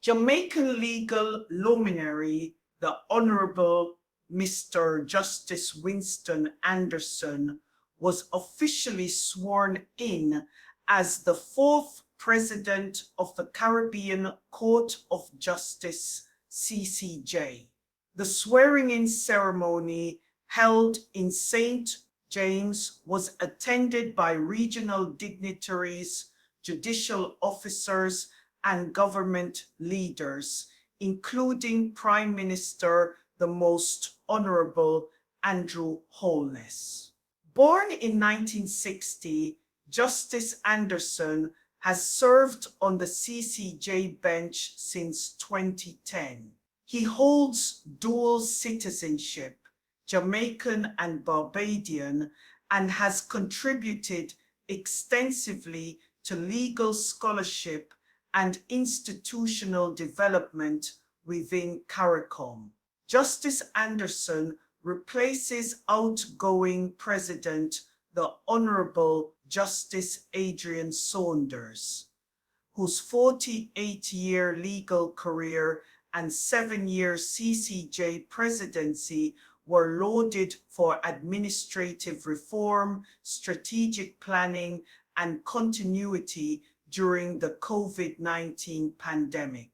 Jamaican legal luminary, the Honorable Mr. Justice Winston Anderson, was officially sworn in as the fourth President of the Caribbean Court of Justice, CCJ. The swearing-in ceremony held in St. James was attended by regional dignitaries, judicial officers, and government leaders, including Prime Minister the Most Honorable Andrew Holness. Born in 1960, Justice Anderson has served on the CCJ bench since 2010. He holds dual citizenship, Jamaican and Barbadian, and has contributed extensively to legal scholarship and institutional development within CARICOM. Justice Anderson replaces outgoing President, the Honorable Justice Adrian Saunders, whose 48-year legal career and 7-year CCJ presidency were lauded for administrative reform, strategic planning, and continuity during the COVID-19 pandemic.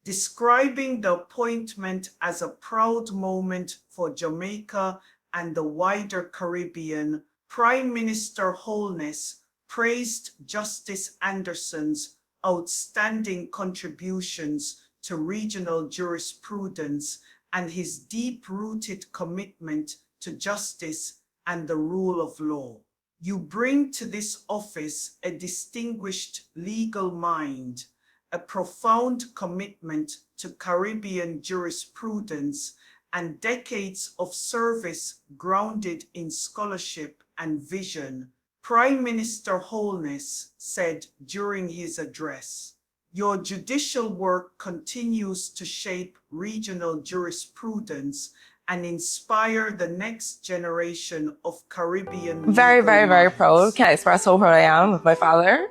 Describing the appointment as a proud moment for Jamaica and the wider Caribbean, Prime Minister Holness praised Justice Anderson's outstanding contributions to regional jurisprudence and his deep-rooted commitment to justice and the rule of law. You bring to this office a distinguished legal mind, a profound commitment to Caribbean jurisprudence, and decades of service grounded in scholarship and vision, Prime Minister Holness said during his address. Your judicial work continues to shape regional jurisprudence and inspire the next generation of Caribbean. Very, very, very proud. Can I express how proud I am of my father?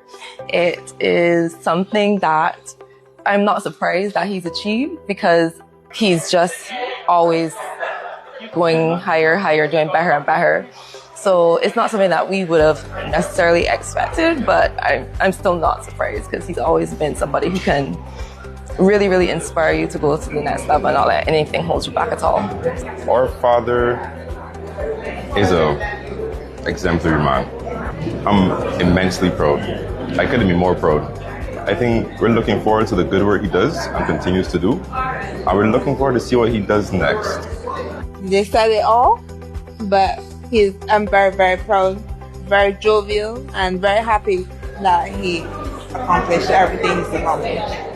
It is something that I'm not surprised that he's achieved because he's just always going higher, higher, doing better and better. So it's not something that we would have necessarily expected, but I'm still not surprised because he's always been somebody who can really, really inspire you to go to the next level and not let anything hold you back at all. Our father is an exemplary man. I'm immensely proud. I couldn't be more proud. I think we're looking forward to the good work he does and continues to do. And we're looking forward to see what he does next. They said it all, but I'm very, very proud, very jovial, and very happy that he accomplished everything he's accomplished.